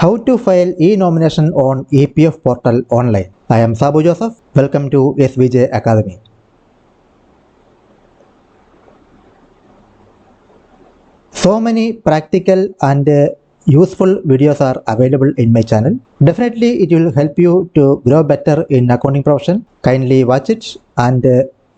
How to file e-nomination on EPF portal online. I am Sabu Joseph. Welcome to SVJ Academy. So many practical and useful videos are available in my channel. Definitely it will help you to grow better in accounting profession. Kindly watch it and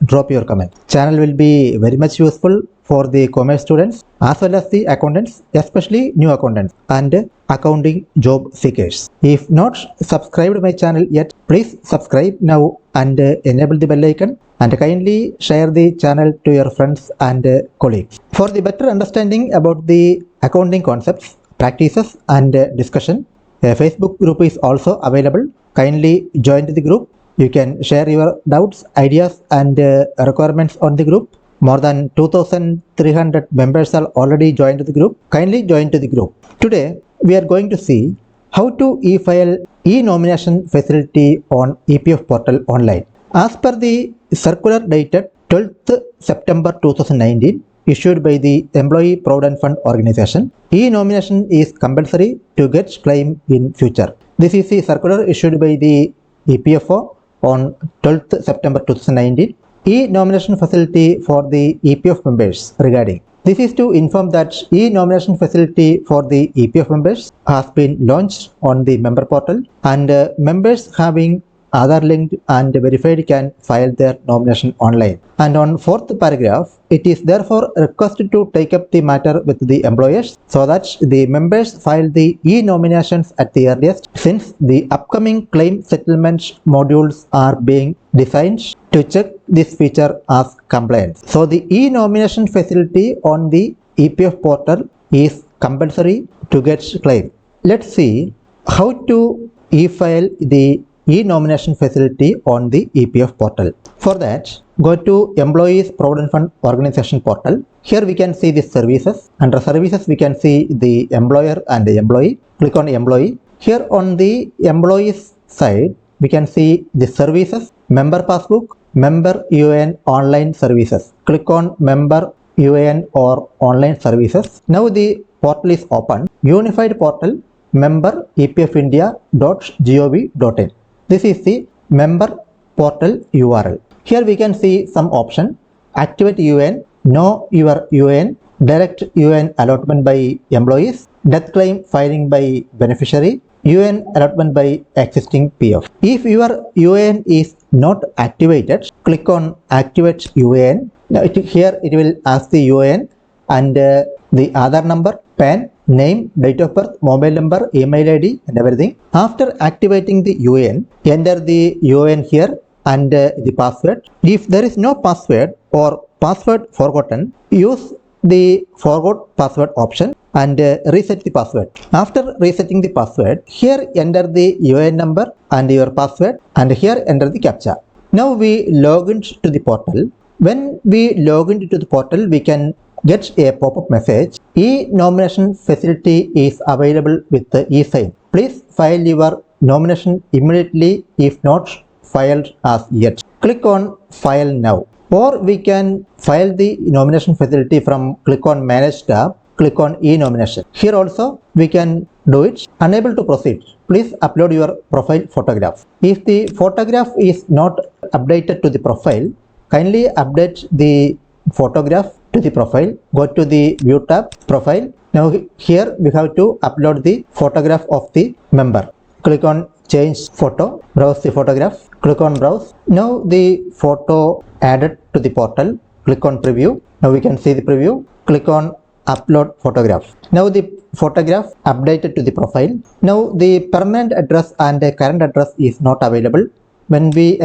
drop your comment. Channel will be very much useful for the commerce students as well as the accountants, especially new accountants and accounting job seekers. If not subscribed my channel yet, please subscribe now and enable the bell icon, and kindly share the channel to your friends and colleagues. For the better understanding about the accounting concepts, practices and discussion, a Facebook group is also available. Kindly join the group. You can share your doubts, ideas and requirements on the group. More than 2,300 members are already joined the group. Kindly join to the group. Today we are going to see how to e-file e-nomination facility on EPF portal online. As per the circular dated 12th September 2019 issued by the Employee Provident Fund Organization, e-nomination is compulsory to get claim in future. This is the circular issued by the EPFO on 12th September 2019. E-nomination facility for the EPF members regarding. This is to inform that e-nomination facility for the EPF members has been launched on the member portal, and members having Aadhaar linked and verified can file their nomination online. And on fourth paragraph, it is therefore requested to take up the matter with the employers so that the members file the e-nominations at the earliest, since the upcoming claim settlement modules are being designed to check this feature as compliance. So the e-nomination facility on the EPF portal is compulsory to get claim. Let's see how to e-file the e-nomination facility on the EPF portal. For that, go to Employees Provident Fund Organization portal. Here we can see the services. Under services we can see the employer and the employee. Click on employee. Here on the employees side we can see the services, member passbook, member UAN online services. Click on member UAN or online services. Now the portal is open. Unified portal member epfindia.gov.in. This is the member portal URL. Here we can see some option: activate UAN, know your UAN, direct UAN allotment by employees, death claim filing by beneficiary, UAN allotment by existing PF. If your UAN is not activated, click on activate UAN. Now here it will ask the UAN and the Aadhaar number, PAN, name, date of birth, mobile number, email ID and everything. After activating the UAN, enter the UAN here and the password. If there is no password or password forgotten, use the forgot password option and reset the password. After resetting the password, here enter the UAN number and your password, and here enter the CAPTCHA. Now we log into the portal. When we log into the portal, we can get a pop-up message: e-nomination facility is available with the e-sign. Please file your nomination immediately if not filed as yet. Click on file now. Or we can file the nomination facility from click on manage tab, click on e-nomination. Here also we can do it. Unable to proceed, please upload your profile photograph. If the photograph is not updated to the profile, kindly update the photograph to the profile. Go to the view tab, profile. Now here we have to upload the photograph of the member. Click on change photo, browse the photograph, click on browse. Now the photo added to the portal. Click on preview. Now we can see the preview. Click on upload photograph. Now the photograph updated to the profile. Now the permanent address and the current address is not available. When we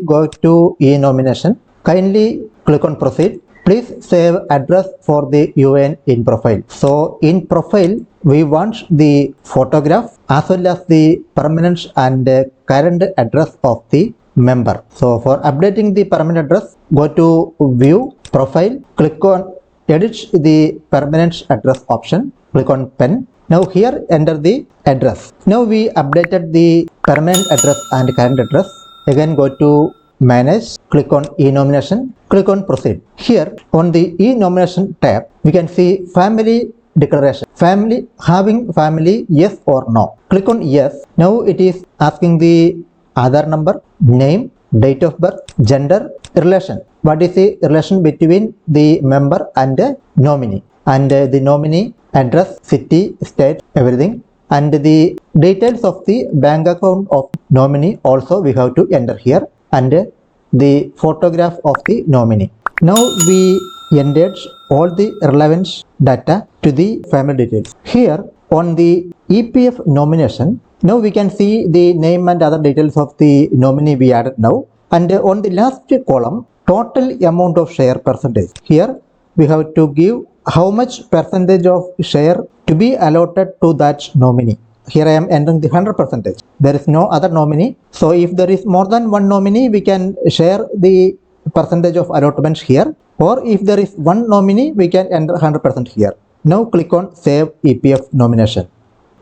go to e-nomination, kindly click on proceed. Please save address for the UAN in profile. So in profile we want the photograph as well as the permanent and current address of the member. So for updating the permanent address, go to view, profile, click on edit the permanent address option, click on pen. Now here enter the address. Now we updated the permanent address and current address. Again go to manage, click on e-nomination, click on proceed. Here on the e-nomination tab we can see family declaration. Family, having family, yes or no. Click on yes. Now it is asking the Aadhaar number, name, date of birth, gender, relation. What is the relation between the member and the nominee? And the nominee address, city, state, everything. And the details of the bank account of nominee also we have to enter here, and the photograph of the nominee. Now we entered all the relevant data to the family details. Here on the EPF nomination, now we can see the name and other details of the nominee we added now. And on the last column, total amount of share percentage. Here we have to give how much percentage of share to be allotted to that nominee. Here I am entering the 100%. There is no other nominee. So if there is more than one nominee, we can share the percentage of allotment here. Or if there is one nominee, we can enter 100% here. Now click on Save EPF Nomination.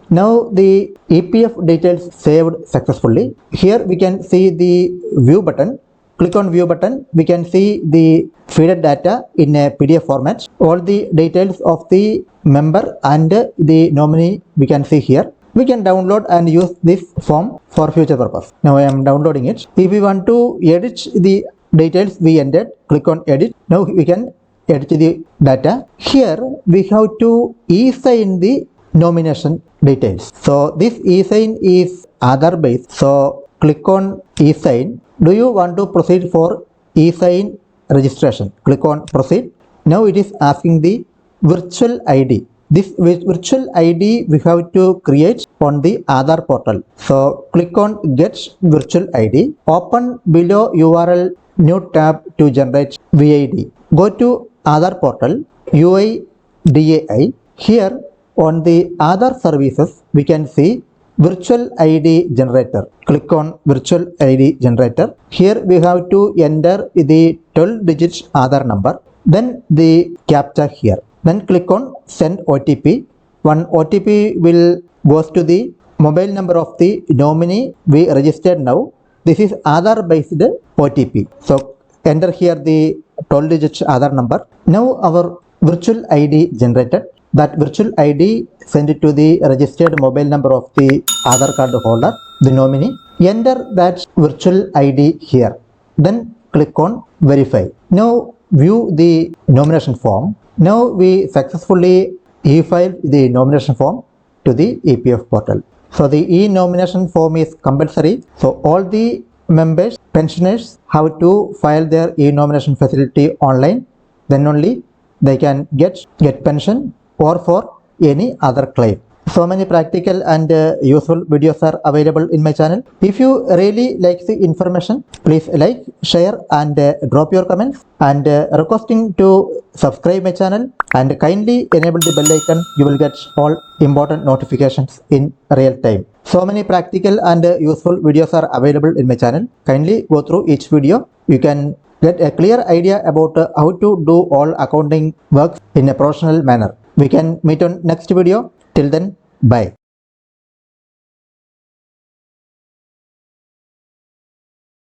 Now the EPF details saved successfully. Here we can see the View button. Click on View button. We can see the feeded data in a PDF format. All the details of the member and the nominee we can see here. We can download and use this form for future purpose. Now I am downloading it. If we want to edit the details we entered, click on Edit. Now we can edit the data. Here we have to e-sign the nomination details. So this e-sign is Aadhaar based. So click on e-sign. Do you want to proceed for e-sign registration? Click on Proceed. Now it is asking the virtual ID. This virtual ID we have to create on the Aadhaar portal. So click on Get Virtual ID. Open below URL new tab to generate VID. Go to Aadhaar portal, UIDAI. Here on the Aadhaar services, we can see Virtual ID Generator. Click on Virtual ID Generator. Here we have to enter the 12-digit Aadhaar number. Then the CAPTCHA here. Then click on Send OTP. One OTP will goes to the mobile number of the nominee we registered now. This is Aadhaar based OTP. So enter here the 12-digit Aadhaar number. Now our virtual ID generated. That virtual ID send it to the registered mobile number of the Aadhaar card holder, the nominee. Enter that virtual ID here. Then click on Verify. Now view the nomination form. Now we successfully e-filed the nomination form to the EPF portal. So the e-nomination form is compulsory. So all the members, pensioners have to file their e-nomination facility online. Then only they can get pension or for any other claim. So many practical and useful videos are available in my channel. If you really like the information, please like, share and drop your comments, and requesting to subscribe my channel and kindly enable the bell icon. You will get all important notifications in real time. So many practical and useful videos are available in my channel. Kindly go through each video. You can get a clear idea about how to do all accounting work in a professional manner. We can meet on next video. Till then, bye.